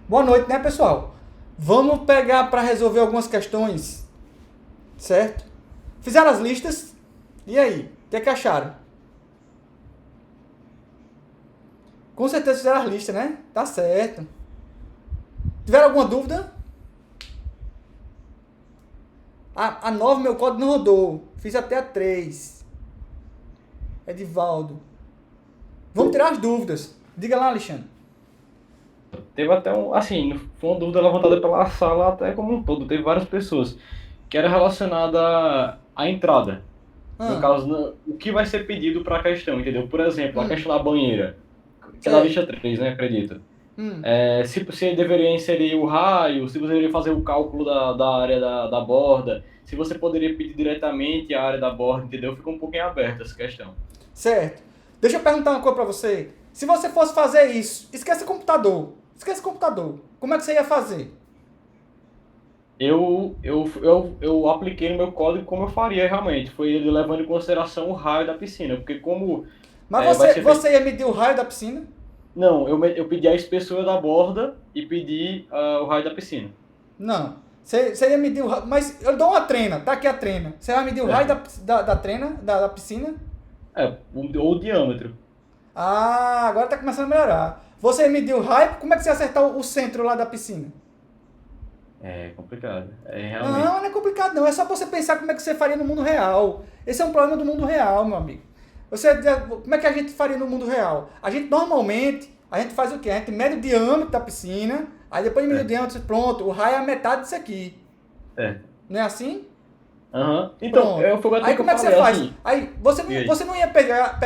Boa noite, né, pessoal? Vamos pegar para resolver algumas questões, certo? Fizeram as listas? E aí? O que é que acharam? Com certeza fizeram as listas, né? Tá certo. Tiveram alguma dúvida? A 9, meu código não rodou. Fiz até a 3. Edivaldo. Vamos tirar as dúvidas. Diga lá, Alexandre. Teve até um, assim, foi uma dúvida levantada pela sala até como um todo. Teve várias pessoas que era relacionada à entrada. No Ah, caso, o que vai ser pedido para a questão, entendeu? Por exemplo, a questão da banheira, que é da certo. lista 3, né, acredito. Hum. Se você deveria inserir o raio, se você deveria fazer o cálculo da área da borda, se você poderia pedir diretamente a área da borda, entendeu? Fica um pouquinho aberta essa questão. Certo. Deixa eu perguntar uma coisa pra você. Se você fosse fazer isso, esquece o computador. Esquece o computador. Como é que você ia fazer? Eu apliquei no meu código como eu faria realmente. Foi ele levando em consideração o raio da piscina, porque como Mas vai você, ser feito. você ia medir o raio da piscina? Não, eu pedi a espessura da borda e pedi o raio da piscina. Não. Você ia medir o raio. Mas eu dou uma trena. Tá aqui a trena. Você vai medir o raio Certo. da trena, da piscina? Ou o diâmetro. Ah, agora tá começando a melhorar. Você ia medir o raio, como é que você ia acertar o centro lá da piscina? É complicado. É Não, realmente. não é complicado não. É só você pensar como é que você faria no mundo real. Esse é um problema do mundo real, meu amigo. Como é que a gente faria no mundo real? A gente faz o quê? A gente mede o diâmetro da piscina, aí depois de medir o Certo. diâmetro, pronto, o raio é a metade disso aqui. Certo. Não é assim? Aham. Então, Pronto. foi Aí até que eu como é que você falei, faz? assim. Aí E você aí? não ia pegar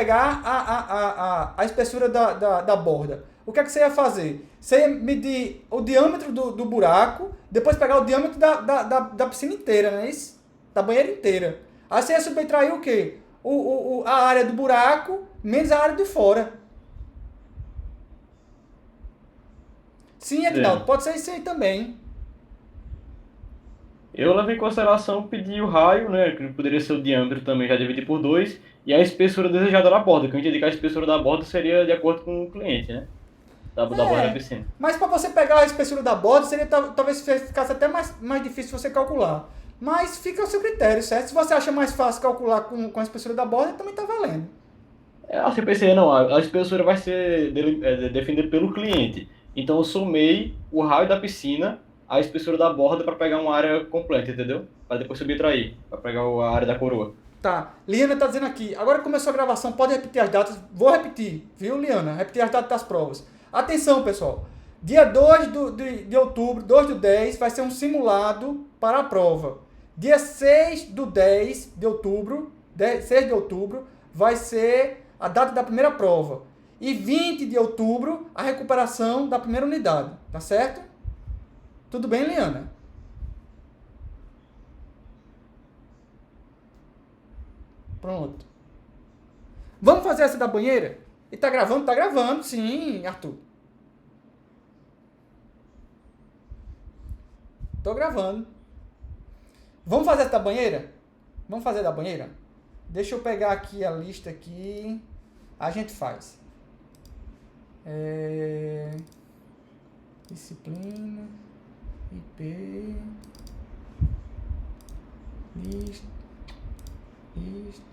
a espessura da borda. O que é que você ia fazer? Você ia medir o diâmetro do buraco, depois pegar o diâmetro da piscina inteira, não é isso? Da banheira inteira. Aí você ia subtrair o quê? A área do buraco menos a área de fora. Sim, Edinaldo, Dizendo. pode ser isso aí também. Eu levei em consideração pedir o raio, né? Que poderia ser o diâmetro também, já dividir por dois, e a espessura desejada da borda, que eu entendi que a espessura da borda seria de acordo com o cliente, né? Da borda da É, piscina. mas para você pegar a espessura da borda, seria talvez ficasse até mais difícil você calcular. Mas fica ao seu critério, certo? Se você acha mais fácil calcular com a espessura da borda, também está valendo. Assim, eu pensei, não, a espessura vai ser definida pelo cliente. Então eu somei o raio da piscina à espessura da borda para pegar uma área completa, entendeu? Para depois subtrair, para pegar a área da coroa. Tá, Liana tá dizendo aqui, agora começou a gravação, pode repetir as datas? Vou repetir, viu, Liana? Repetir as datas das provas. Atenção, pessoal. Dia 2 de outubro, 2 do 10, vai ser um simulado para a prova. Dia 6 do 10 de outubro, 6 de outubro, vai ser a data da primeira prova. E 20 de outubro, a recuperação da primeira unidade. Tá certo? Tudo bem, Liana? Pronto. Vamos fazer essa da banheira? E tá gravando? Tá gravando, sim, Arthur. Tô gravando. Vamos fazer essa da banheira? Vamos fazer da banheira? Deixa eu pegar aqui a lista aqui. A gente faz. É... Disciplina. IP. Lista. Lista.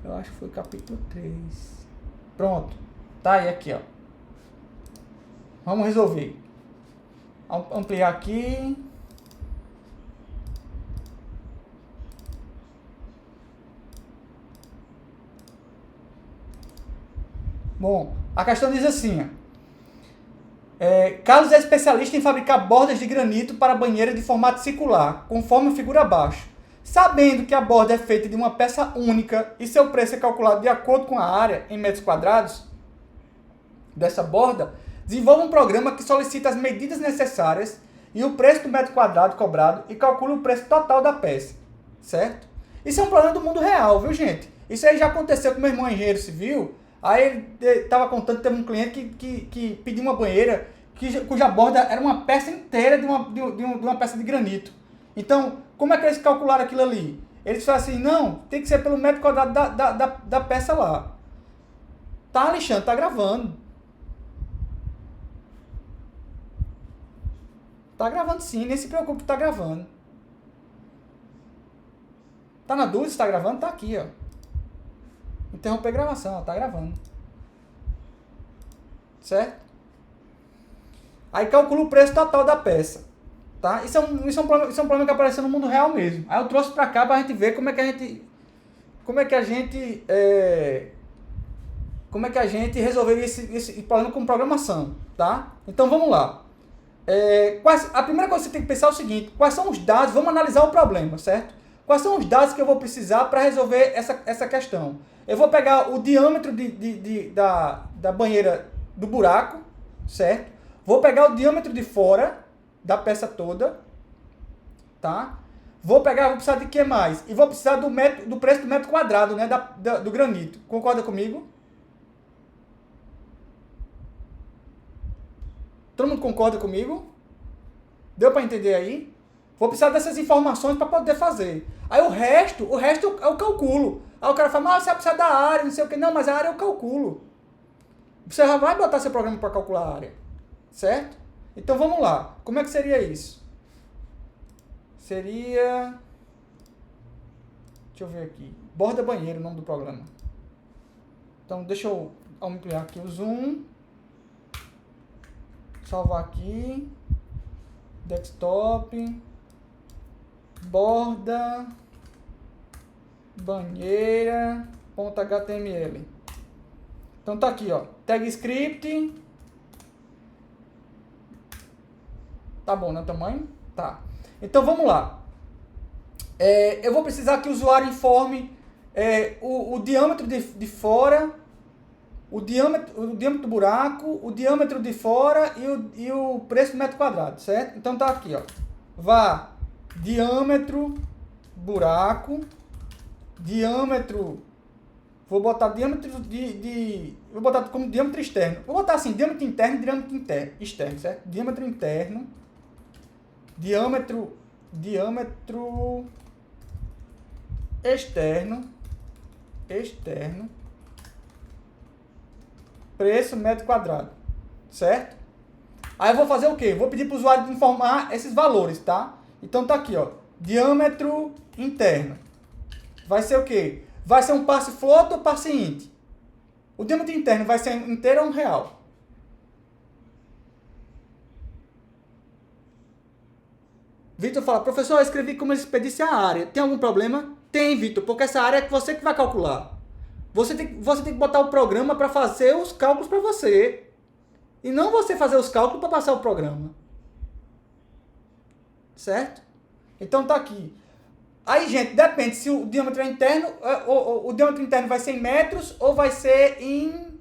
Eu acho que foi capítulo 3. Pronto. Tá aí aqui, ó. Vamos resolver. Ampliar aqui. Bom, a questão diz assim: Carlos é especialista em fabricar bordas de granito para banheira de formato circular, conforme a figura abaixo. Sabendo que a borda é feita de uma peça única e seu preço é calculado de acordo com a área em metros quadrados dessa borda, desenvolva um programa que solicita as medidas necessárias e o preço do metro quadrado cobrado e calcule o preço total da peça. Certo? Isso é um problema do mundo real, viu, gente? Isso aí já aconteceu com meu irmão engenheiro civil. Aí ele estava contando que teve um cliente que pediu uma banheira cuja borda era uma peça inteira de uma peça de granito. Então, como é que eles calcularam aquilo ali? Eles falaram assim, não, tem que ser pelo metro quadrado da peça lá. Tá, Alexandre, tá gravando. Tá gravando sim, nem se preocupe que tá gravando. Tá na dúvida se tá gravando? Tá aqui, ó. Interromper a gravação, ó, tá gravando. Certo? Aí calcula o preço total da peça. Tá? Isso é um problema que apareceu no mundo real mesmo. Aí eu trouxe pra cá pra gente ver como é que a gente resolveria esse problema com programação, tá? Então vamos lá. A primeira coisa que você tem que pensar é o seguinte: quais são os dados? Vamos analisar o problema, certo? Quais são os dados que eu vou precisar para resolver essa questão? Eu vou pegar o diâmetro da banheira do buraco, certo? Vou pegar o diâmetro de fora da peça toda, tá? Vou precisar de que mais? E vou precisar do preço do metro quadrado, né, do granito. Concorda comigo? Todo mundo concorda comigo? Deu para entender aí? Vou precisar dessas informações para poder fazer. Aí o resto eu calculo. Aí o cara fala, mas você vai precisar da área, não sei o que. Não, mas a área eu calculo. Você já vai botar seu programa para calcular a área. Certo? Então vamos lá. Como é que seria isso? Seria... Deixa eu ver aqui. Borda banheiro, o nome do programa. Então deixa eu ampliar aqui o zoom. Salvar aqui. Desktop. Borda. Banheira.html. Então tá aqui, ó. Tag script. Tá bom, né? O tamanho? Tá. Então vamos lá. Eu vou precisar que o usuário informe o diâmetro de fora, o diâmetro do buraco, o diâmetro de fora e o preço do metro quadrado, certo? Então tá aqui, ó. Vá diâmetro, buraco, diâmetro. Vou botar diâmetro vou botar como diâmetro externo. Vou botar assim, diâmetro interno e diâmetro externo, certo? Diâmetro interno. Diâmetro externo, preço metro quadrado, certo? Aí eu vou fazer o quê? Vou pedir para o usuário informar esses valores, tá? Então tá aqui, ó, diâmetro interno. Vai ser o quê? Vai ser um passe float ou passe int? O diâmetro interno vai ser inteiro ou um real? Vitor fala, professor, eu escrevi como se pedisse a área. Tem algum problema? Tem, Vitor, porque essa área é você que vai calcular. Você tem que botar o programa para fazer os cálculos para você. E não você fazer os cálculos para passar o programa. Certo? Então tá aqui. Aí, gente, depende se o diâmetro é interno, o diâmetro interno vai ser em metros ou vai ser em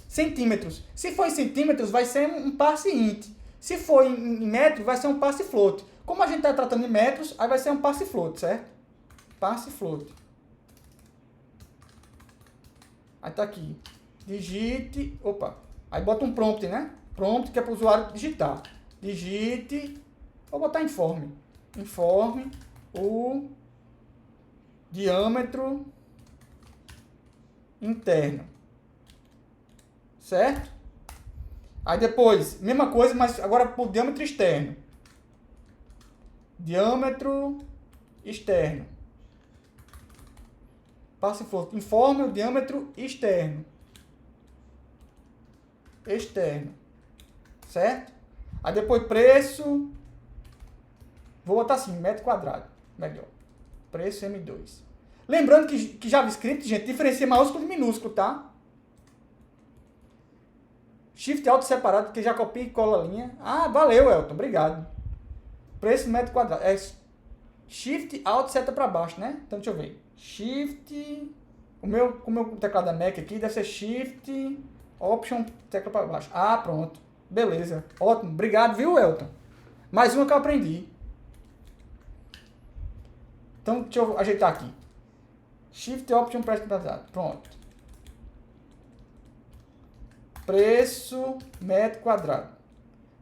centímetros. Se for em centímetros, vai ser um passe int. Se for em metros, vai ser um passe float. Como a gente está tratando em metros, aí vai ser um passe float, certo? Passe float. Aí tá aqui. Digite. Opa. Aí bota um prompt, né? Prompt que é para o usuário digitar. Digite. Vou botar informe. Informe o diâmetro interno. Certo? Aí depois, mesma coisa, mas agora por diâmetro externo. Diâmetro externo. Passe float. Informe o diâmetro externo. Externo. Certo? Aí depois preço. Vou botar assim, metro quadrado. Melhor. Preço M2. Lembrando que JavaScript, gente, diferencia maiúsculo de minúsculo, tá? Shift Alt separado, porque já copia e cola a linha. Ah, valeu, Elton. Obrigado. Preço metro quadrado. Shift Alt seta para baixo, né? Então deixa eu ver. Shift. O meu teclado da Mac aqui deve ser Shift Option tecla para baixo. Ah, pronto. Beleza. Ótimo. Obrigado, viu, Elton? Mais uma que eu aprendi. Então deixa eu ajeitar aqui. Shift Option Preço quadrado. Pronto. Preço metro quadrado.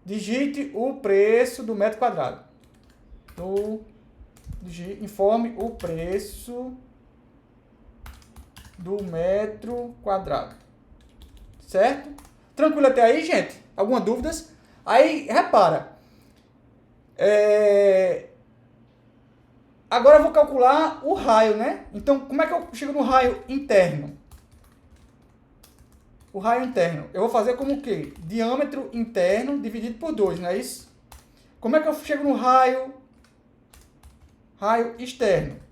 Digite o preço do metro quadrado. Informe o preço do metro quadrado. Certo? Tranquilo até aí, gente? Alguma dúvidas? Aí, repara. Agora eu vou calcular o raio, né? Então, como é que eu chego no raio interno? O raio interno. Eu vou fazer como o quê? Diâmetro interno dividido por 2, não é isso? Como é que eu chego no raio externo?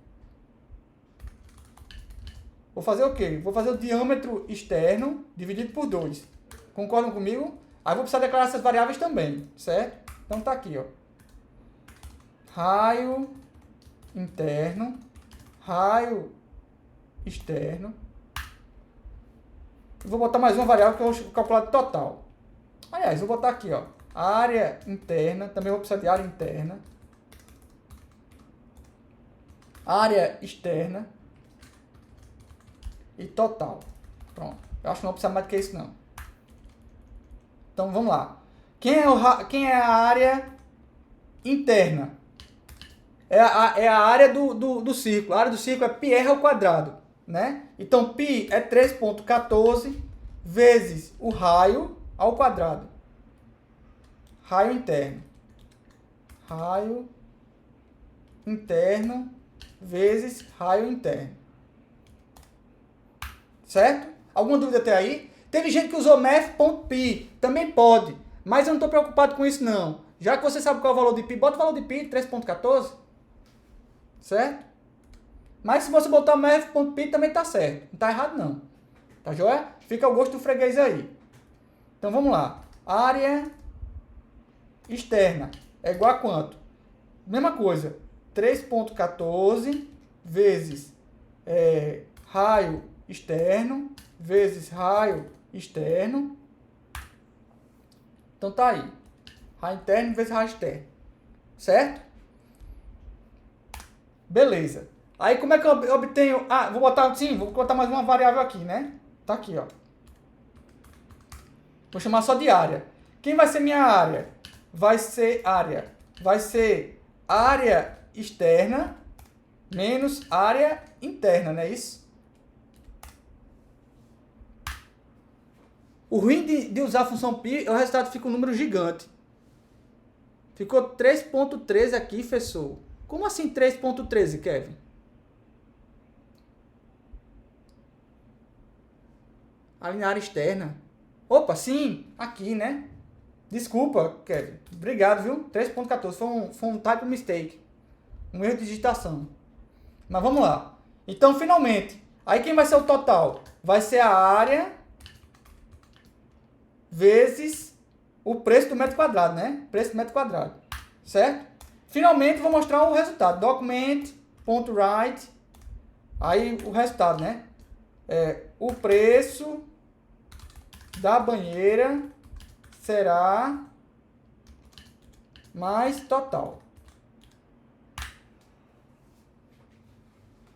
Vou fazer o quê? Vou fazer o diâmetro externo dividido por 2. Concordam comigo? Aí vou precisar declarar essas variáveis também, certo? Então tá aqui, ó. Raio interno, raio externo. Vou botar mais uma variável que eu vou calcular de total. Aliás, vou botar aqui, ó. Área interna, também vou precisar de área interna. Área externa. E total. Pronto. Eu acho que não vou precisar mais do que isso, não. Então, vamos lá. Quem é a área interna? É a área do círculo. A área do círculo é πr ao quadrado, né? Então, π é 3,14 vezes o raio ao quadrado. Raio interno. Raio interno vezes raio interno. Certo? Alguma dúvida até aí? Teve gente que usou math.pi. Também pode. Mas eu não estou preocupado com isso, não. Já que você sabe qual é o valor de pi, bota o valor de pi, 3,14. Certo? Mas se você botar math.pi, também está certo. Não está errado, não. Tá joia? Fica ao gosto do freguês aí. Então, vamos lá. Área externa é igual a quanto? Mesma coisa. 3,14 vezes raio externo vezes raio externo. Então tá aí. Raio interno vezes raio externo. Certo? Beleza. Aí como é que eu obtenho... vou botar mais uma variável aqui, né? Tá aqui, ó. Vou chamar só de área. Quem vai ser minha área? Vai ser área externa menos área interna, não é isso? O ruim de usar a função π, o resultado fica um número gigante. Ficou 3,13 aqui, professor. Como assim 3,13, Kevin? Ali na área externa. Opa, sim, aqui, né? Desculpa, Kevin. Obrigado, viu? 3,14. Foi um type mistake. Um erro de digitação. Mas vamos lá. Então, finalmente. Aí quem vai ser o total? Vai ser a área vezes o preço do metro quadrado, né? Preço do metro quadrado. Certo? Finalmente, vou mostrar o resultado. Document.write. Aí, o resultado, né? O preço da banheira será mais total.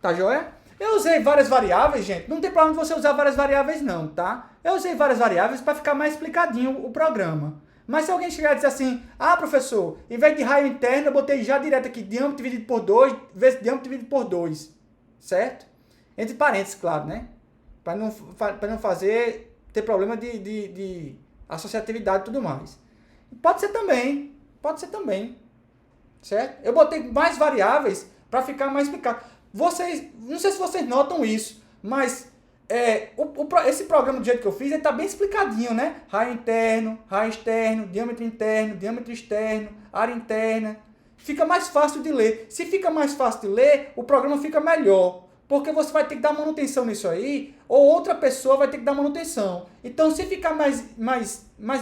Tá joia? Eu usei várias variáveis, gente. Não tem problema de você usar várias variáveis, não, tá? Eu usei várias variáveis para ficar mais explicadinho o programa. Mas se alguém chegar e dizer assim, professor, em vez de raio interno, eu botei já direto aqui, diâmetro dividido por 2, vezes diâmetro dividido por 2. Certo? Entre parênteses, claro, né? Para não ter problema de associatividade e tudo mais. Pode ser também. Certo? Eu botei mais variáveis para ficar mais explicado. Não sei se vocês notam isso, mas esse programa do jeito que eu fiz, ele está bem explicadinho, né? Raio interno, raio externo, diâmetro externo, área interna. Fica mais fácil de ler. Se fica mais fácil de ler, o programa fica melhor. Porque você vai ter que dar manutenção nisso aí, ou outra pessoa vai ter que dar manutenção. Então, se ficar mais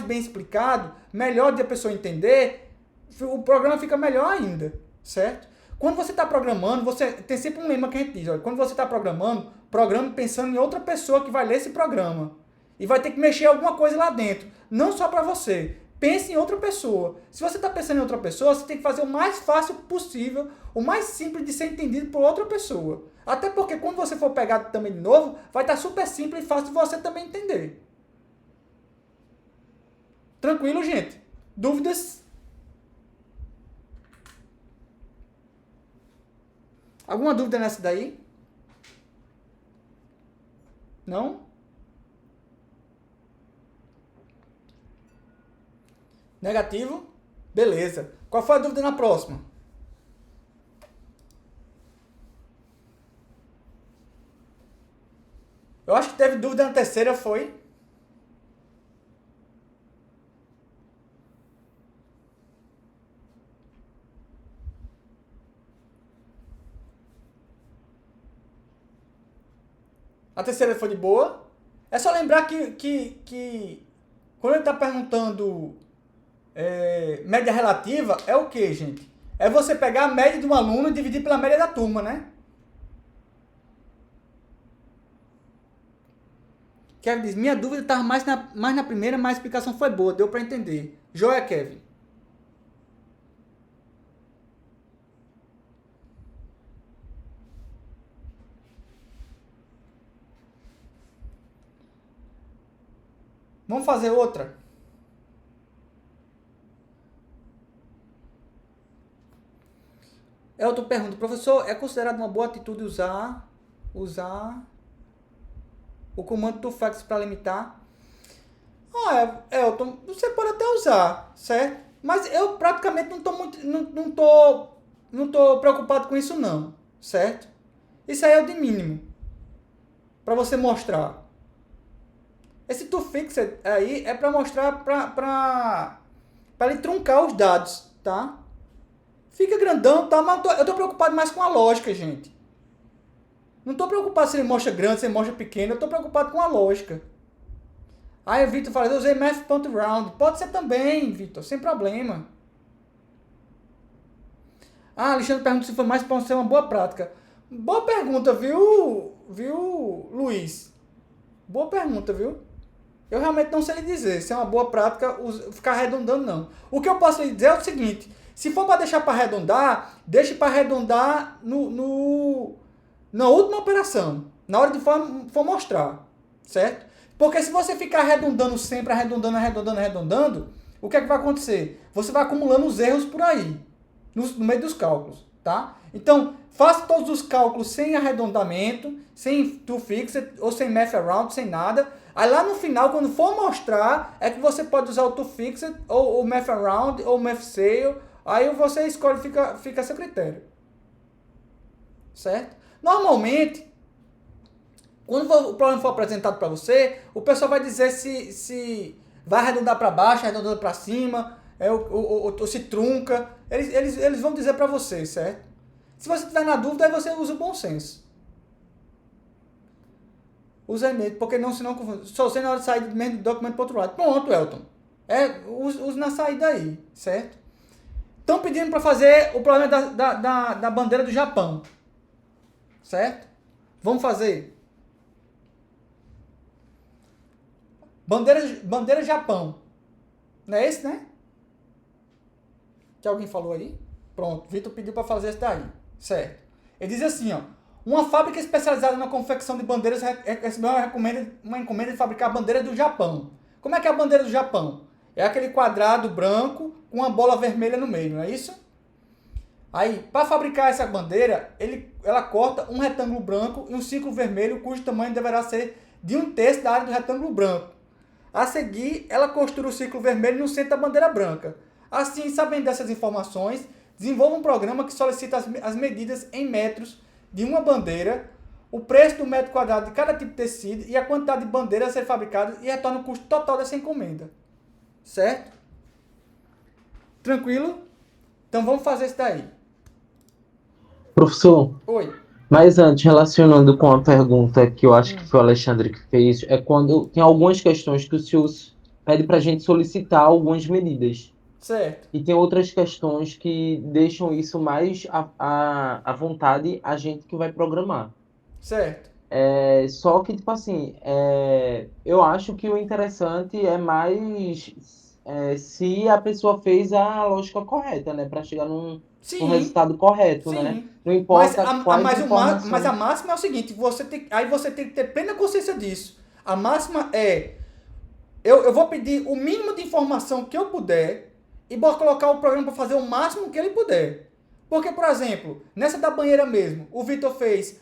bem explicado, melhor de a pessoa entender, o programa fica melhor ainda, certo? Quando você está programando, você tem sempre um lema que a gente diz, olha, quando você está programando, programe pensando em outra pessoa que vai ler esse programa. E vai ter que mexer alguma coisa lá dentro, não só para você. Pense em outra pessoa. Se você está pensando em outra pessoa, você tem que fazer o mais fácil possível, o mais simples de ser entendido por outra pessoa. Até porque quando você for pegar também de novo, vai estar super simples e fácil de você também entender. Tranquilo, gente? Dúvidas? Alguma dúvida nessa daí? Não? Negativo? Beleza. Qual foi a dúvida na próxima? Eu acho que teve dúvida na terceira, foi? A terceira foi de boa. É só lembrar que quando ele está perguntando média relativa, é o que, gente? É você pegar a média de um aluno e dividir pela média da turma, né? Kevin diz, minha dúvida estava mais na primeira, mas a explicação foi boa, deu para entender. Joia, Kevin. Vamos fazer outra? Elton pergunta, professor, é considerado uma boa atitude usar o comando toFax para limitar? Elton, você pode até usar, certo? Mas eu praticamente não tô preocupado com isso não, certo? Isso aí é o de mínimo para você mostrar. Esse toFixed aí é para mostrar para ele truncar os dados, tá? Fica grandão, tá? Mas eu tô preocupado mais com a lógica, gente. Não tô preocupado se ele mostra grande, se ele mostra pequeno. Eu tô preocupado com a lógica. Aí o Vitor fala, eu usei math.round. Pode ser também, Vitor, sem problema. Alexandre pergunta se foi mais para ser uma boa prática. Boa pergunta, viu, Luiz? Boa pergunta, viu? Eu realmente não sei lhe dizer se é uma boa prática ficar arredondando, não. O que eu posso lhe dizer é o seguinte, se for para deixar para arredondar, deixe para arredondar na última operação, na hora de for mostrar, certo? Porque se você ficar arredondando sempre, arredondando, o que é que vai acontecer? Você vai acumulando os erros por aí, no meio dos cálculos, tá? Então, faça todos os cálculos sem arredondamento, sem toFixed ou sem math around, sem nada. Aí lá no final, quando for mostrar, é que você pode usar o toFixed ou o math around ou o math sale. Aí você escolhe, fica a seu critério. Certo? Normalmente, quando o problema for apresentado para você, o pessoal vai dizer se vai arredondar para baixo, arredondando para cima, ou se trunca. Eles vão dizer para você, certo? Se você estiver na dúvida, aí você usa o bom senso. Usa e-mail, porque senão só sei na hora de sair do documento para o outro lado. Pronto, Elton. Use na saída aí, certo? Estão pedindo para fazer o problema da bandeira do Japão. Certo? Vamos fazer. Bandeira Japão. Não é esse, né? Que alguém falou aí? Pronto, Vitor pediu para fazer esse daí. Certo. Ele diz assim, ó. Uma fábrica especializada na confecção de bandeiras recebeu uma encomenda de fabricar a bandeira do Japão. Como é que é a bandeira do Japão? É aquele quadrado branco com uma bola vermelha no meio, não é isso? Aí, para fabricar essa bandeira, ela corta um retângulo branco e um círculo vermelho, cujo tamanho deverá ser de 1/3 da área do retângulo branco. A seguir, ela costura o círculo vermelho no centro da bandeira branca. Assim, sabendo dessas informações, desenvolva um programa que solicita as medidas em metros de uma bandeira, o preço do metro quadrado de cada tipo de tecido e a quantidade de bandeiras a ser fabricadas e retorna o custo total dessa encomenda. Certo? Tranquilo? Então vamos fazer isso daí. Professor, Oi. mas antes, relacionando com a pergunta que eu acho que foi o Alexandre que fez, é quando tem algumas questões que o senhor pede para a gente solicitar algumas medidas. Certo. E tem outras questões que deixam isso mais à vontade a gente que vai programar. Certo. Só que, tipo assim, eu acho que o interessante é mais se a pessoa fez a lógica correta, né? Para chegar num resultado correto, Sim. Né? Não importa quais informações... Mas a máxima é o seguinte, você tem que ter plena consciência disso. A máxima é, eu vou pedir o mínimo de informação que eu puder e vou colocar o programa para fazer o máximo que ele puder. Porque, por exemplo, nessa da banheira mesmo, o Vitor fez,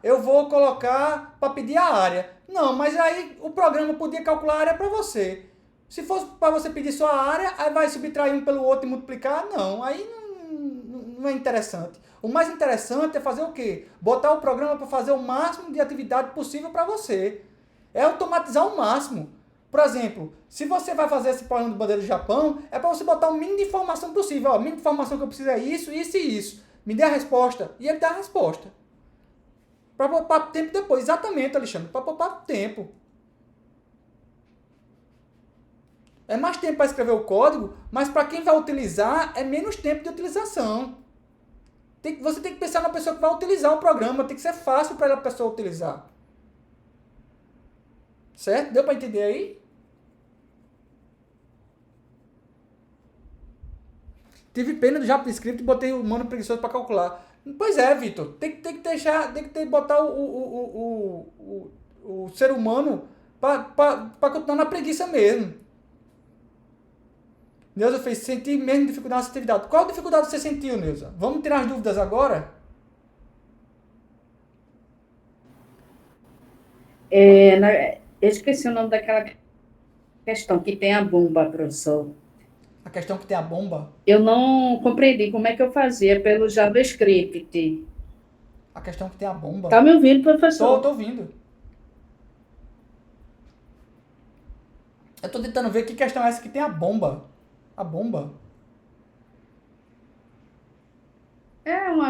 eu vou colocar para pedir a área. Não, mas aí o programa podia calcular a área para você. Se fosse para você pedir só a área, aí vai subtrair um pelo outro e multiplicar, não. Aí não é interessante. O mais interessante é fazer o quê? Botar o programa para fazer o máximo de atividade possível para você. É automatizar o máximo. Por exemplo, se você vai fazer esse programa de bandeira do Japão, é para você botar o mínimo de informação possível. Ó, a mínima informação que eu preciso é isso, isso e isso. Me dê a resposta. E ele dá a resposta. Para poupar tempo depois. Exatamente, Alexandre. Para poupar tempo. É mais tempo para escrever o código, mas para quem vai utilizar, é menos tempo de utilização. Você tem que pensar na pessoa que vai utilizar o programa. Tem que ser fácil para a pessoa utilizar. Certo? Deu para entender aí? Tive pena do JavaScript e botei o humano preguiçoso para calcular. Pois é, Vitor. Tem que botar o ser humano para continuar na preguiça mesmo. Neuza fez sentir mesmo dificuldade nessa atividade. Qual dificuldade você sentiu, Neuza? Vamos tirar as dúvidas agora? Eu esqueci o nome daquela questão que tem a bomba, professor. A questão que tem a bomba? Eu não compreendi como é que eu fazia pelo JavaScript. A questão que tem a bomba? Tá me ouvindo, professor? Tô ouvindo. Eu tô tentando ver que questão é essa que tem a bomba. A bomba?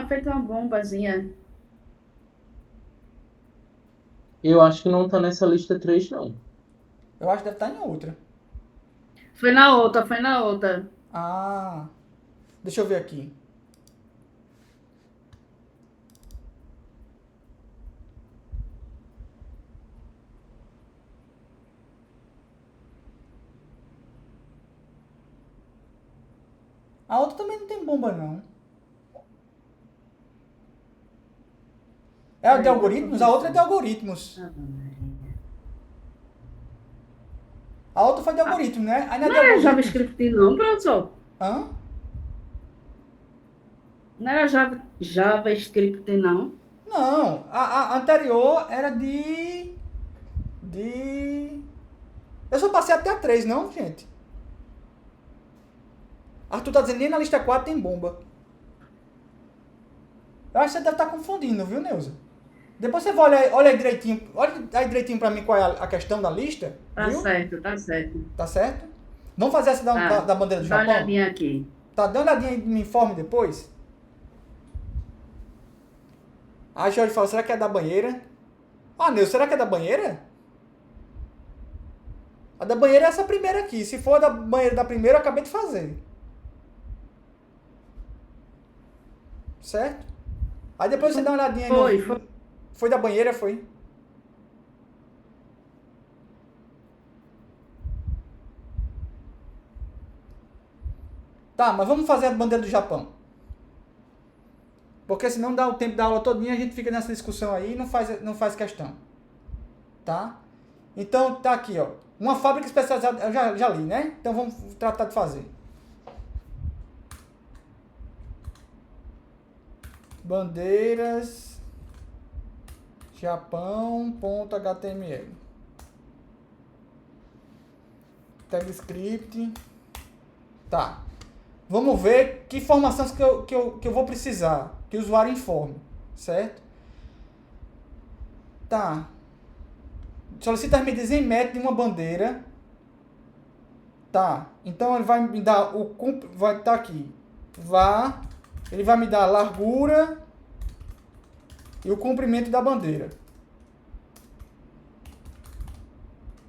Feita uma bombazinha. Eu acho que não tá nessa lista 3, não. Eu acho que deve estar em outra. Foi na outra. Ah, deixa eu ver aqui. A outra também não tem bomba, não. É a de algoritmos? A outra é de algoritmos. A outra foi de algoritmo, né? Aí Não de era algoritmos. JavaScript não, professor? Hã? Não era JavaScript não? Não, a anterior era de... Eu só passei até a 3, não, gente? Arthur tá dizendo nem na lista 4 tem bomba. Eu acho que você deve estar confundindo, viu, Neuza? Depois você vai olha aí direitinho pra mim qual é a questão da lista, viu? Tá certo. Tá certo? Vamos fazer essa da bandeira do Dá uma Japão? olhadinha aqui. Tá, dá uma olhadinha e me informe depois. A Jorge fala, será que é da banheira? Ah, Neuza, será que é da banheira? A da banheira é essa primeira aqui. Se for da banheira da primeira, eu acabei de fazer. Certo? Aí depois você dá uma olhadinha aí. Foi. Foi da banheira, foi? Tá, mas vamos fazer a bandeira do Japão. Porque senão dá o tempo da aula todinha, a gente fica nessa discussão aí e não faz questão. Tá? Então, tá aqui, ó. Uma fábrica especializada, eu já li, né? Então vamos tratar de fazer. Bandeiras Japão.html. Tag script. Tá. Vamos ver que informações que eu vou precisar. Que o usuário informe. Certo? Tá. Solicita as medidas em metro de uma bandeira. Tá. Então ele vai me dar o... Vai estar aqui. Ele vai me dar a largura e o comprimento da bandeira.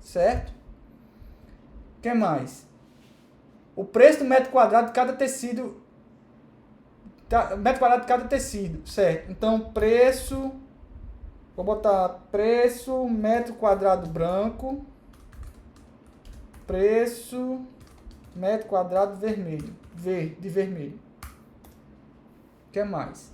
Certo? O que mais? O preço do metro quadrado de cada tecido. Metro quadrado de cada tecido. Certo? Então, preço... Vou botar preço, metro quadrado branco. Preço, metro quadrado vermelho. De vermelho. O que mais?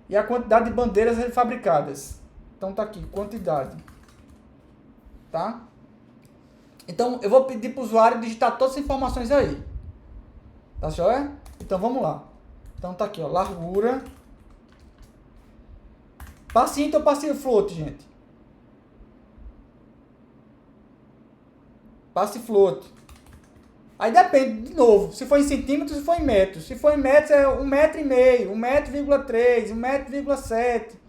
E a quantidade de bandeiras fabricadas. Então tá aqui, quantidade. Tá? Então eu vou pedir para o usuário digitar todas as informações aí. Tá joia? Então vamos lá. Então tá aqui, ó, largura. Passe ínter ou passe float, gente? Passe float. Aí depende, de novo, se for em centímetros, se for em metros. Se for em metros, é 1,5 m, 1,3 m, 1,7 m,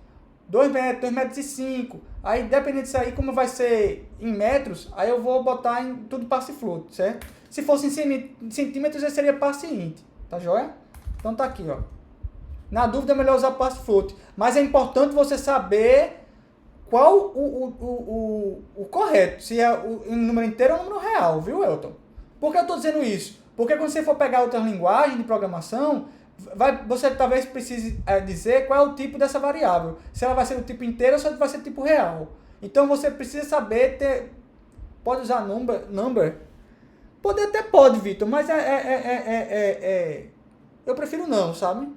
2 metros, 2 metros e 5. Aí, dependendo disso aí, como vai ser em metros, aí eu vou botar em tudo passe float, certo? Se fosse em centímetros, aí seria passe int, tá joia? Então tá aqui, ó. Na dúvida é melhor usar passe float. Mas é importante você saber qual o correto, se é o número inteiro ou o número real, viu, Elton? Por que eu estou dizendo isso? Porque quando você for pegar outras linguagens de programação, você talvez precise dizer qual é o tipo dessa variável. Se ela vai ser do tipo inteiro ou se ela vai ser do tipo real. Então você precisa saber pode usar number? Até pode, Vitor, mas eu prefiro não, sabe?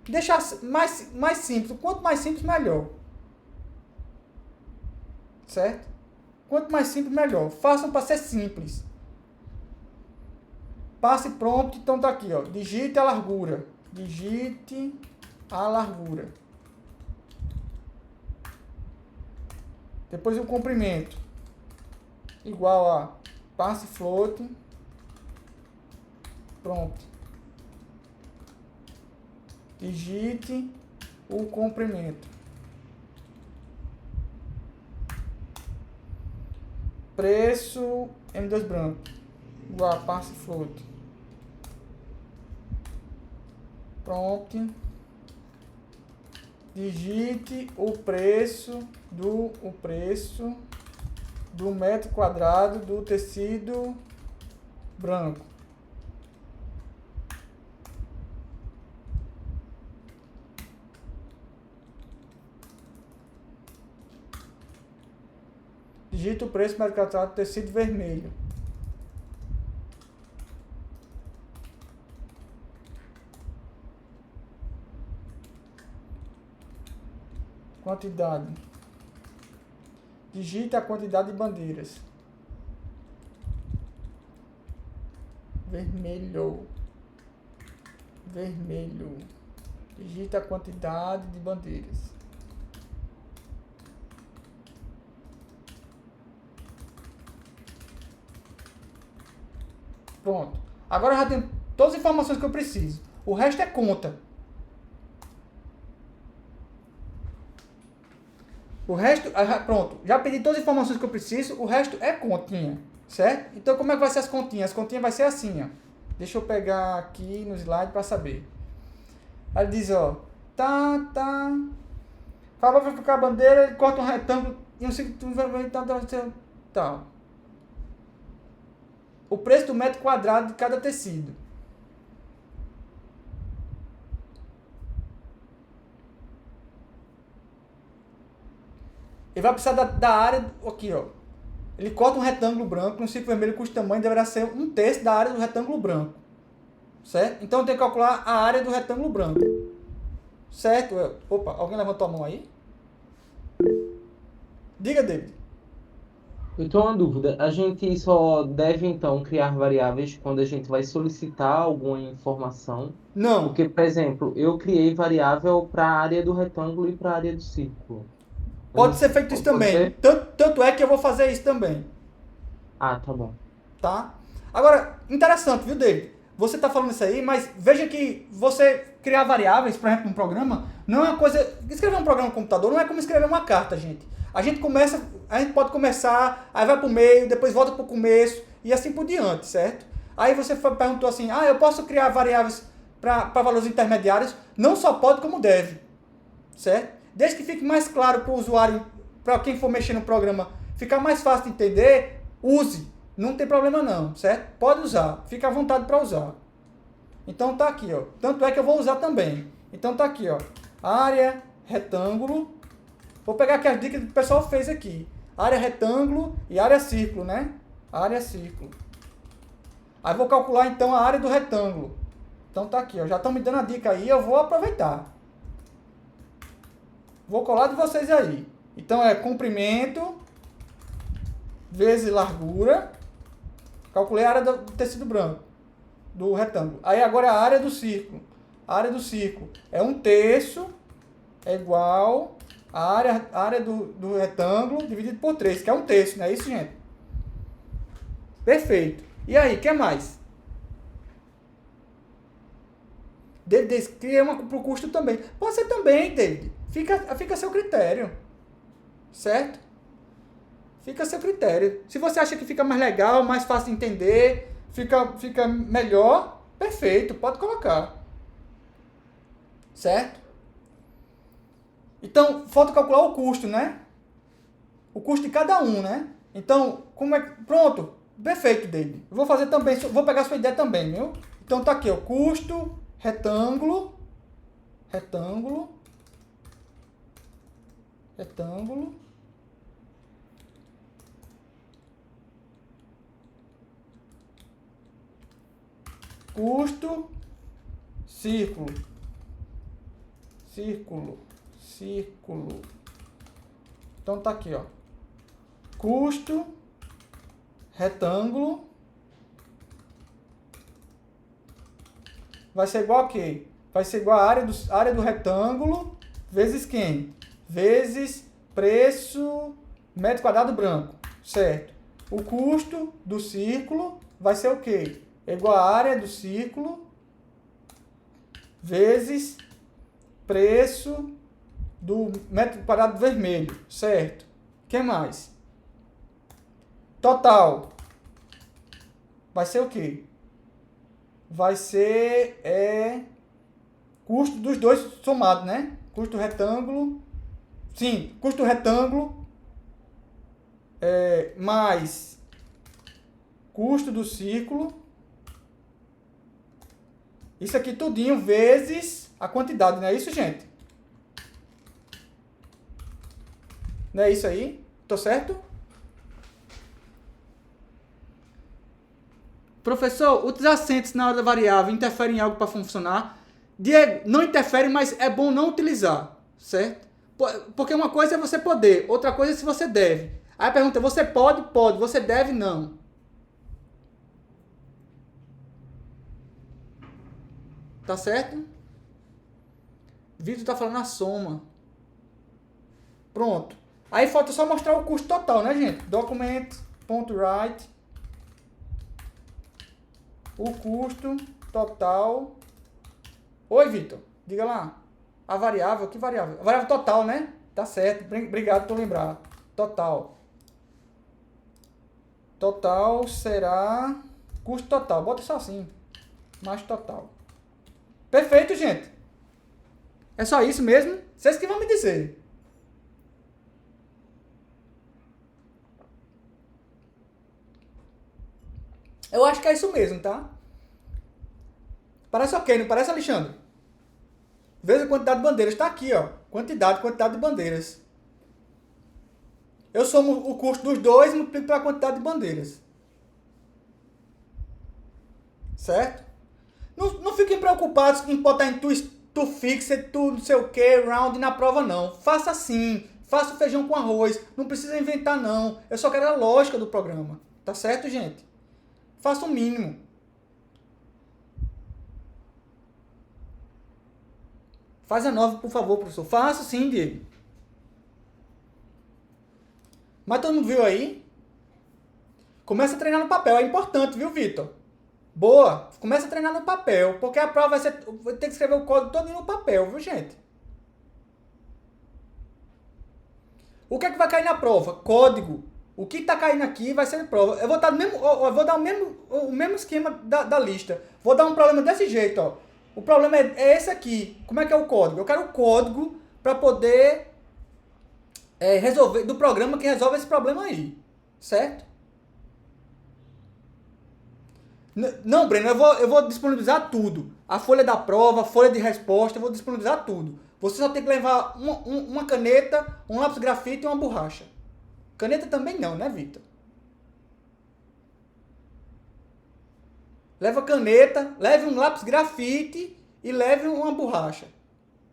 Deixar mais simples. Quanto mais simples, melhor. Certo? Quanto mais simples, melhor. Façam para ser simples. Passe prompt, então tá aqui, ó. Digite a largura. Digite a largura. Depois o comprimento. Igual a passe float. Prompt. Digite o comprimento. Preço M2 branco. Igual a passe float. Prompt. Digite o preço do metro quadrado do tecido branco. Digite o preço do metro quadrado do tecido vermelho. Quantidade. Digita a quantidade de bandeiras. Vermelho. Vermelho. Digita a quantidade de bandeiras. Pronto. Agora eu já tenho todas as informações que eu preciso. O resto é conta. O resto, pronto, já pedi todas as informações que eu preciso, o resto é continha, certo? Então, como é que vai ser as continhas? As continhas vai ser assim, ó. Deixa eu pegar aqui no slide para saber. Aí ele diz, ó, falou para ficar a bandeira, ele corta um retângulo e um círculo, tal. O preço do metro quadrado de cada tecido. Ele vai precisar da área, aqui ó, ele corta um retângulo branco, um círculo vermelho cujo tamanho deverá ser 1/3 da área do retângulo branco, certo? Então eu tenho que calcular a área do retângulo branco, certo? Opa, alguém levantou a mão aí? Diga, David. Eu tenho uma dúvida, a gente só deve então criar variáveis quando a gente vai solicitar alguma informação? Não. Porque, por exemplo, eu criei variável para a área do retângulo e para a área do círculo. Pode ser feito isso também. Tanto é que eu vou fazer isso também. Ah, tá bom. Tá? Agora, interessante, viu, David? Você está falando isso aí, mas veja que você criar variáveis, por exemplo, num programa, não é uma coisa... Escrever um programa no computador não é como escrever uma carta, gente. A gente pode começar, aí vai para o meio, depois volta para o começo, e assim por diante, certo? Aí você perguntou assim, eu posso criar variáveis para valores intermediários? Não só pode, como deve, certo? Desde que fique mais claro para o usuário, para quem for mexer no programa, ficar mais fácil de entender, use. Não tem problema não, certo? Pode usar, fica à vontade para usar. Então tá aqui, ó. Tanto é que eu vou usar também. Então tá aqui, ó. Área, retângulo. Vou pegar aqui as dicas que o pessoal fez aqui. Área retângulo e área círculo, né? Área círculo. Aí vou calcular então a área do retângulo. Então tá aqui, ó. Já estão me dando a dica aí, eu vou aproveitar. Vou colar de vocês aí. Então é comprimento vezes largura. Calculei a área do tecido branco, do retângulo. Aí agora é a área do círculo. A área do círculo é 1/3 é igual A área do retângulo dividido por 3, que é 1/3, não é isso, gente? Perfeito. E aí, o que mais? David, cria uma para o custo também. Pode ser também, David. Fica a seu critério. Certo? Fica a seu critério. Se você acha que fica mais legal, mais fácil de entender, fica melhor, perfeito, pode colocar. Certo? Então, falta calcular o custo, né? O custo de cada um, né? Então, pronto. Perfeito, David. Eu vou fazer também, vou pegar a sua ideia também, viu? Então tá aqui, ó, custo, retângulo, custo, círculo. Então tá aqui, ó. Custo, retângulo, vai ser igual a quê? Vai ser igual a área do retângulo vezes quem? Vezes preço metro quadrado branco, certo? O custo do círculo vai ser o quê? É igual a área do círculo vezes preço do metro quadrado vermelho, certo? O que mais? Total vai ser o quê? Vai ser custo dos dois somados, né? Custo retângulo, sim, custo retângulo mais custo do círculo. Isso aqui tudinho vezes a quantidade, não é isso, gente? Não é isso aí? Tô certo? Professor, os acentos na hora da variável interferem em algo para funcionar? Diego, não interfere, mas é bom não utilizar, certo? Porque uma coisa é você poder, outra coisa é se você deve. Aí a pergunta é, você pode? Pode. Você deve? Não. Tá certo? Vitor tá falando a soma. Pronto. Aí falta só mostrar o custo total, né, gente? Document.write. O custo total. Oi, Vitor. Diga lá. A variável, que variável? A variável total, né? Tá certo. Obrigado por lembrar. Total. Total será custo total. Bota só assim. Mais total. Perfeito, gente. É só isso mesmo? Vocês que vão me dizer. Eu acho que é isso mesmo, tá? Parece ok, não parece, Alexandre? Veja a quantidade de bandeiras. Está aqui, ó. Quantidade de bandeiras. Eu somo o custo dos dois e multiplico pela quantidade de bandeiras. Certo? Não fiquem preocupados em botar em to fixed, tu não sei o que, round na prova, não. Faça assim. Faça o feijão com arroz. Não precisa inventar, não. Eu só quero a lógica do programa. Tá certo, gente? Faça o mínimo. Faz a 9, por favor, professor. Faça sim, Diego. Mas todo mundo viu aí? Começa a treinar no papel. É importante, viu, Vitor? Boa. Começa a treinar no papel. Porque a prova vai ter que escrever o código todo no papel, viu, gente? O que é que vai cair na prova? Código. O que está caindo aqui vai ser prova. Eu vou dar o mesmo esquema da lista. Vou dar um problema desse jeito, ó. O problema é esse aqui. Como é que é o código? Eu quero o código para poder resolver, do programa que resolve esse problema aí. Certo? Não, Breno, eu vou disponibilizar tudo. A folha da prova, a folha de resposta, eu vou disponibilizar tudo. Você só tem que levar uma caneta, um lápis grafite e uma borracha. Caneta também não, né, Vitor? Leva caneta, leve um lápis grafite e leve uma borracha.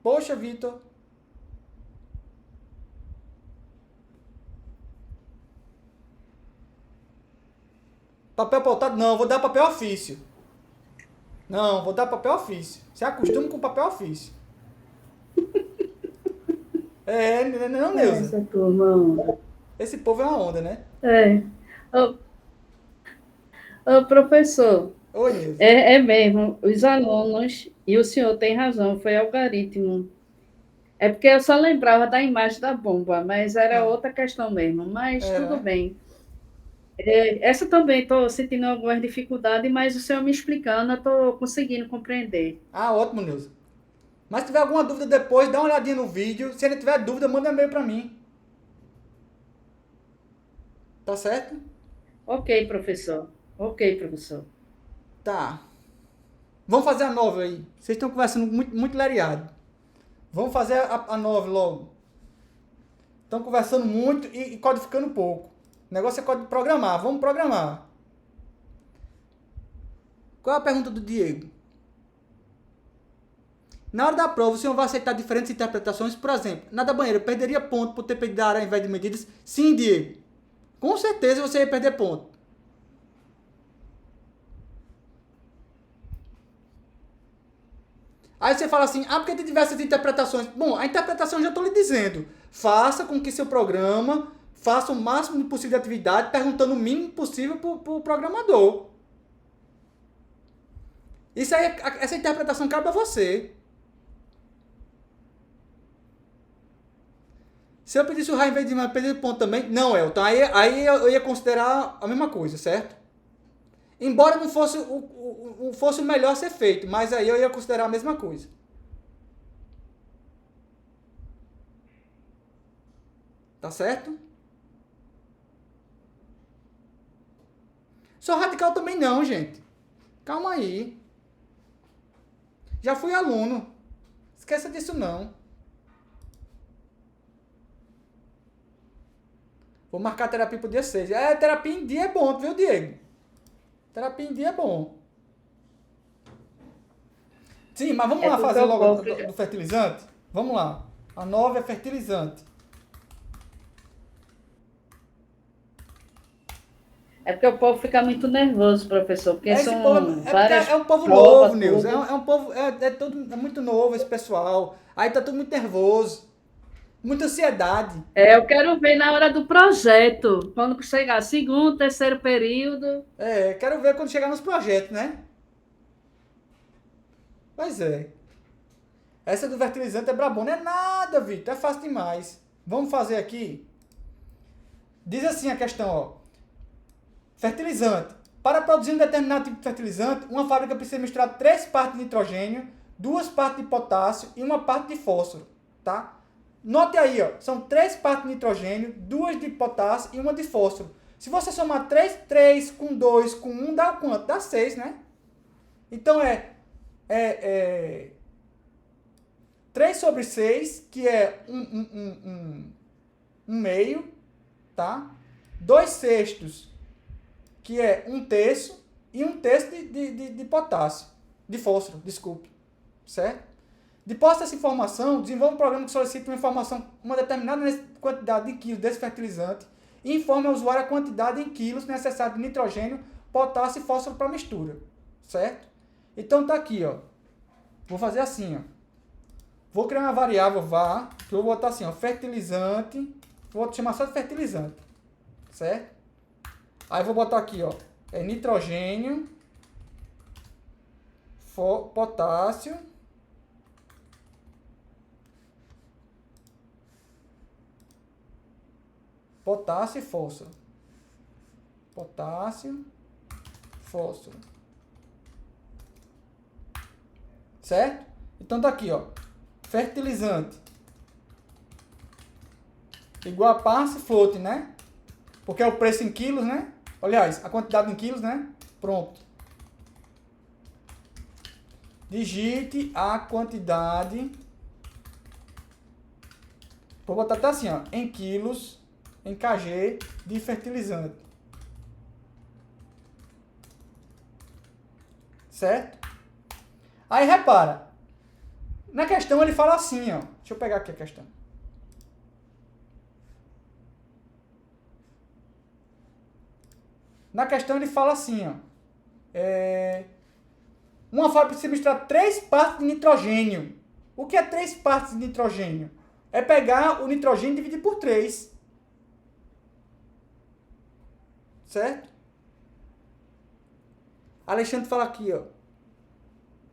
Poxa, Vitor. Papel pautado? Não, vou dar papel ofício. Não, vou dar papel ofício. Se acostuma com papel ofício. Não, Neuza? Essa turma. Esse povo é uma onda, né? É. Ô, ô, professor, Oi, Neuza. é mesmo, os alunos, e o senhor tem razão, foi algoritmo. É porque eu só lembrava da imagem da bomba, mas era Ah, outra questão mesmo. Mas tudo né? bem. Essa também estou sentindo algumas dificuldades, mas o senhor me explicando, eu estou conseguindo compreender. Ah, ótimo, Neuza. Mas se tiver alguma dúvida depois, dá uma olhadinha no vídeo. Se ele tiver dúvida, manda e-mail pra mim. Tá certo? Ok, professor. Ok, professor. Tá. Vamos fazer a 9 aí. Vocês estão conversando muito lereado. Vamos fazer a 9 logo. Estão conversando muito e codificando pouco. O negócio é programar. Vamos programar. Qual é a pergunta do Diego? Na hora da prova, o senhor vai aceitar diferentes interpretações? Por exemplo, na da banheira, eu perderia ponto por ter pedido a área ao invés de medidas? Sim, Diego. Com certeza você ia perder ponto. Aí você fala assim, porque tem diversas interpretações. Bom, a interpretação eu já estou lhe dizendo. Faça com que seu programa faça o máximo possível de atividade, perguntando o mínimo possível para o programador. Isso aí, essa interpretação cabe a você. Se eu pedisse o raio em vez de perder ponto também, não, Elton. Aí eu ia considerar a mesma coisa, certo? Embora não fosse fosse o melhor a ser feito, mas aí eu ia considerar a mesma coisa. Tá certo? Sou radical também não, gente. Calma aí. Já fui aluno. Esqueça disso não. Vou marcar terapia pro dia 6. Terapia em dia é bom, viu, Diego? Terapia em dia é bom. Sim, mas vamos lá fazer logo do fertilizante? Vamos lá. A 9 é fertilizante. É porque o povo fica muito nervoso, professor, porque Esse são povo, várias é um povo provas, novo, Nilson. tudo. É um povo, é muito novo esse pessoal. Aí tá tudo muito nervoso. Muita ansiedade. Eu quero ver na hora do projeto, quando chegar segundo, terceiro período. Quero ver quando chegar nos projetos, né? Pois é. Essa do fertilizante é brabona. Não é nada, Vitor. É fácil demais. Vamos fazer aqui. Diz assim a questão, ó. Fertilizante. Para produzir um determinado tipo de fertilizante, uma fábrica precisa misturar 3 partes de nitrogênio, 2 partes de potássio e 1 parte de fósforo, tá? Note aí, ó, são 3 partes de nitrogênio, 2 de potássio e 1 de fósforo. Se você somar 3 com 2 com 1, dá quanto? Dá 6, né? Então 3 sobre 6, que é um meio, tá? 2 sextos, que é 1/3, e 1/3 de potássio, de fósforo, desculpe, certo? Depois dessa informação, desenvolva um programa que solicite uma determinada quantidade de quilos desse fertilizante e informe ao usuário a quantidade em quilos necessária de nitrogênio, potássio e fósforo para mistura, certo? Então tá aqui, ó. Vou fazer assim, ó. Vou criar uma variável var, que eu vou botar assim, ó, fertilizante, vou chamar só de fertilizante, certo? Aí vou botar aqui, ó, nitrogênio, potássio, e fósforo. Potássio, fósforo. Certo? Então tá aqui, ó, fertilizante igual a passe float, né? Porque é o preço em quilos, né? Aliás, a quantidade em quilos, né? Pronto. Digite a quantidade. Vou botar até assim, ó, em quilos, em kg de fertilizante. Certo? Aí repara. Na questão ele fala assim, ó. Deixa eu pegar aqui a questão. Na questão ele fala assim, ó. Uma fábrica precisa misturar 3 partes de nitrogênio. O que é 3 partes de nitrogênio? é pegar o nitrogênio e dividir por 3. Certo? Alexandre fala aqui, ó.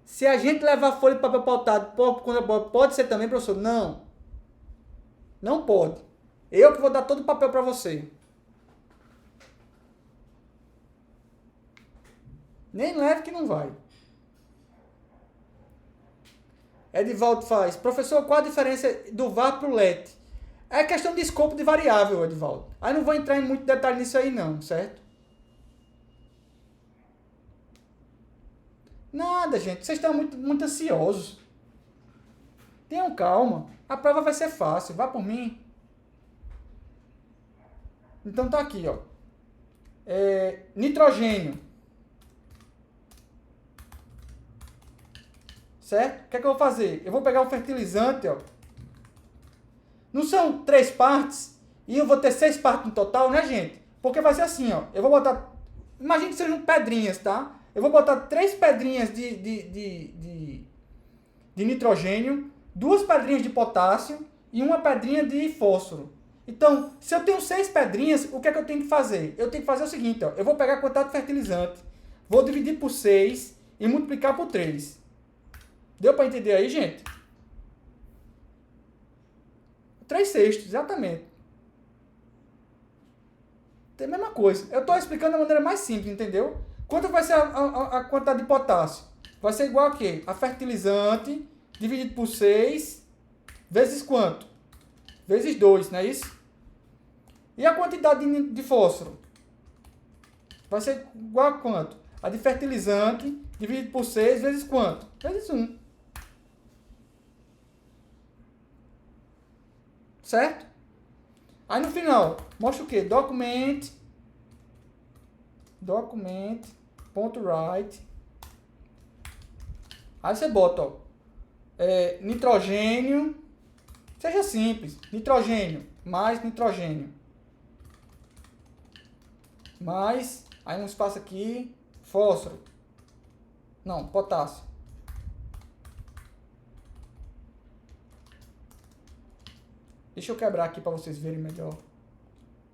Se a gente levar folha de papel pautado, pode ser também, professor? Não. Não pode. Eu que vou dar todo o papel para você. Nem leve que não vai. Edivaldo faz. Professor, qual a diferença do VAR para o LET? É questão de escopo de variável, Edivaldo. Aí não vou entrar em muito detalhe nisso aí não, certo? Nada, gente. Vocês estão muito ansiosos. Tenham calma. A prova vai ser fácil. Vá por mim. Então tá aqui, ó. Nitrogênio. Certo? O que é que eu vou fazer? Eu vou pegar o fertilizante, ó. Não são 3 partes e eu vou ter 6 partes no total, né, gente? Porque vai ser assim, ó. Eu vou botar... Imagine que sejam pedrinhas, tá? Eu vou botar 3 pedrinhas de nitrogênio, 2 pedrinhas de potássio e 1 pedrinha de fósforo. Então, se eu tenho 6 pedrinhas, o que é que eu tenho que fazer? Eu tenho que fazer o seguinte, ó. Eu vou pegar a quantidade de fertilizante, vou dividir por 6 e multiplicar por 3. Deu para entender aí, gente? 3/6, exatamente. Tem a mesma coisa. Eu estou explicando da maneira mais simples, entendeu? Quanto vai ser a quantidade de potássio? Vai ser igual a quê? A fertilizante dividido por 6 vezes quanto? Vezes 2, não é isso? E a quantidade de fósforo? Vai ser igual a quanto? A de fertilizante dividido por 6 vezes quanto? Vezes 1. Certo? Aí no final, mostra o quê? Document.write. Aí você bota, ó, nitrogênio, seja simples, nitrogênio, mais nitrogênio, mais, aí um espaço aqui, fósforo, não, potássio. Deixa eu quebrar aqui para vocês verem melhor.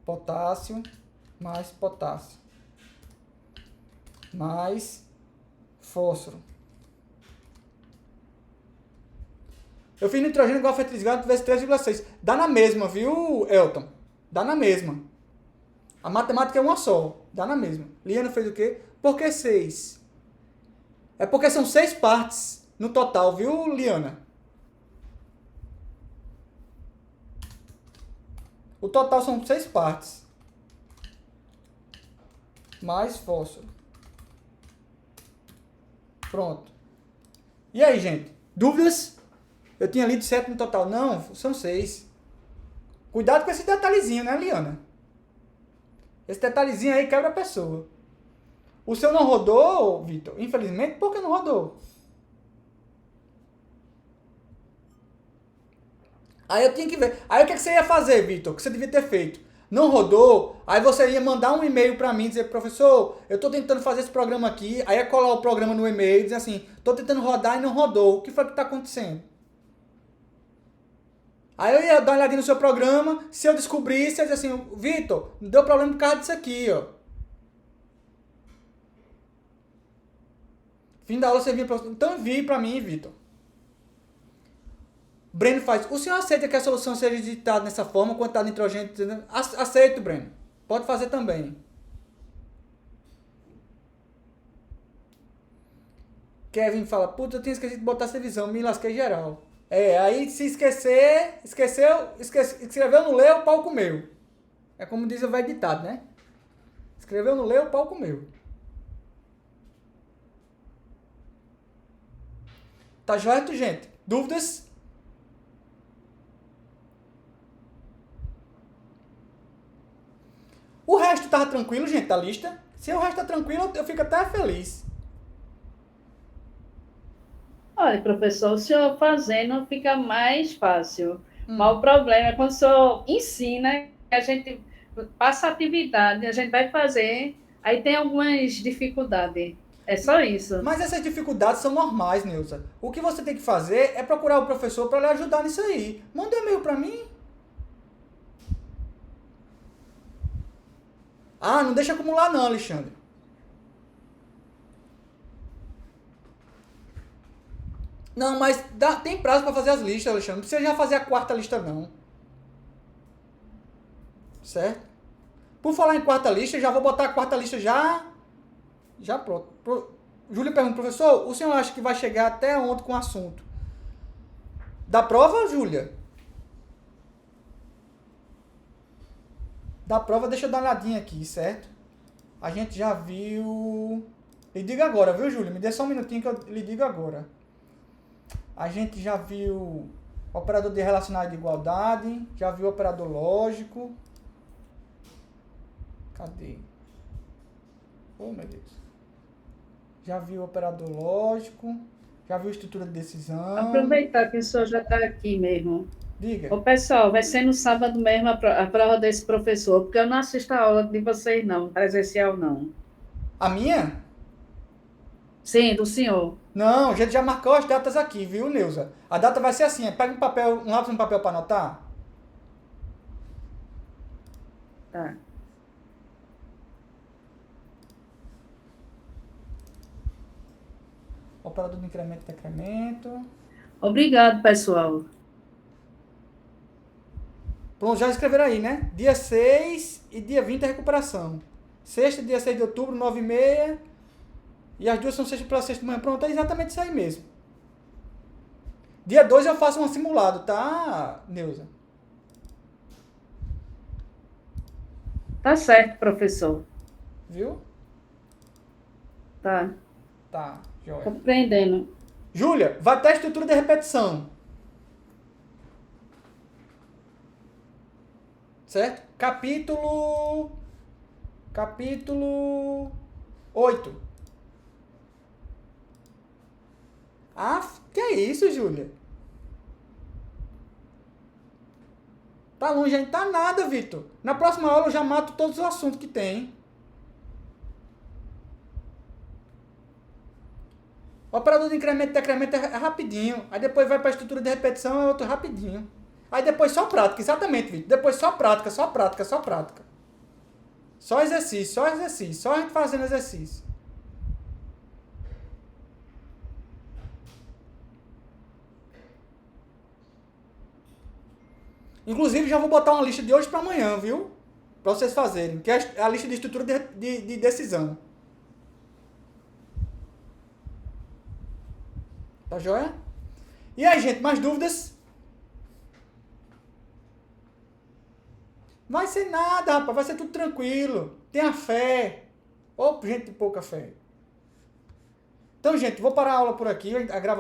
Potássio, mais potássio, mais fósforo. Eu fiz nitrogênio igual a fertilizante vezes 3,6. Dá na mesma, viu, Elton? Dá na mesma. A matemática é uma só. Dá na mesma. Liana fez o quê? Por que 6? É porque são 6 partes no total, viu, Liana? O total são 6 partes. Mais fósforo. Pronto. E aí, gente? Dúvidas? Eu tinha lido 7 no total. Não, são 6. Cuidado com esse detalhezinho, né, Liana? Esse detalhezinho aí quebra a pessoa. O seu não rodou, Vitor? Infelizmente, por que não rodou? Aí eu tinha que ver. Aí o que você ia fazer, Vitor? O que você devia ter feito? Não rodou? Aí você ia mandar um e-mail para mim e dizer, professor, eu estou tentando fazer esse programa aqui. Aí ia colar o programa no e-mail e dizer assim, estou tentando rodar e não rodou. O que foi que está acontecendo? Aí eu ia dar uma olhadinha no seu programa. Se eu descobrisse, eu ia dizer assim, Vitor, deu problema por causa disso aqui, ó. Fim da aula você vinha para... Então envie para mim, Vitor. Breno faz, o senhor aceita que a solução seja digitada nessa forma, quantidade de nitrogênio? Aceito, Breno. Pode fazer também. Kevin fala, putz, eu tinha esquecido de botar essa visão, me lasquei geral. Aí se escreveu, não leu, o pau comeu. É como diz o velho ditado, né? Escreveu, não leu, o pau comeu. Tá joia, gente? Dúvidas? O resto tava tranquilo, gente, da lista? Se o resto tá tranquilo, eu fico até feliz. Olha, professor, o senhor fazendo fica mais fácil. Mas o problema é quando o senhor ensina, a gente passa a atividade, a gente vai fazer, aí tem algumas dificuldades. É só isso. Mas essas dificuldades são normais, Neuza. O que você tem que fazer é procurar o professor para lhe ajudar nisso aí. Manda um e-mail para mim. Ah, não deixa acumular não, Alexandre. Não, mas tem prazo para fazer as listas, Alexandre. Não precisa já fazer a quarta lista, não. Certo? Por falar em quarta lista, já vou botar a quarta lista já pronto. Júlia pergunta, professor, o senhor acha que vai chegar até onde com o assunto? Da prova, Júlia? Da prova, deixa eu dar uma olhadinha aqui, certo? A gente já viu... Lhe digo agora, viu, Júlia? Me dê só um minutinho que eu lhe digo agora. A gente já viu operador de relacionais de igualdade, já viu operador lógico. Cadê? Oh, meu Deus. Já viu operador lógico, já viu estrutura de decisão. Aproveitar que o senhor já está aqui mesmo. Diga. Ô, pessoal, vai ser no sábado mesmo a prova desse professor, porque eu não assisto a aula de vocês, não, presencial, não. A minha? Sim, do senhor. Não, a gente já marcou as datas aqui, viu, Neuza? A data vai ser assim, pega um papel, um lápis e um papel para anotar. Tá. Operador de incremento e decremento. Obrigado, pessoal. Pronto, já escreveram aí, né? Dia 6 e dia 20 é recuperação. Sexta, dia 6 de outubro, 9h30. E as duas são sexta para sexta de manhã. Pronto, é exatamente isso aí mesmo. Dia 2 eu faço um simulado, tá, Neuza? Tá certo, professor. Viu? Tá. Tá, joia. Compreendendo. Júlia, vai ter a estrutura de repetição. Certo? Capítulo 8. Ah, que é isso, Júlia? Tá longe, ainda tá nada, Vitor. Na próxima aula eu já mato todos os assuntos que tem. O operador de incremento e decremento é rapidinho. Aí depois vai para a estrutura de repetição, é outro rapidinho. Aí depois só prática, exatamente, Vitor. Depois só prática, só prática, só prática. Só exercício, só exercício. Só a gente fazendo exercício. Inclusive, já vou botar uma lista de hoje para amanhã, viu? Para vocês fazerem. Que é a lista de estrutura de decisão. Tá joia? E aí, gente, mais dúvidas? Vai ser nada, rapaz. Vai ser tudo tranquilo. Tenha fé. Ô, gente de pouca fé. Então, gente, vou parar a aula por aqui. A gravação.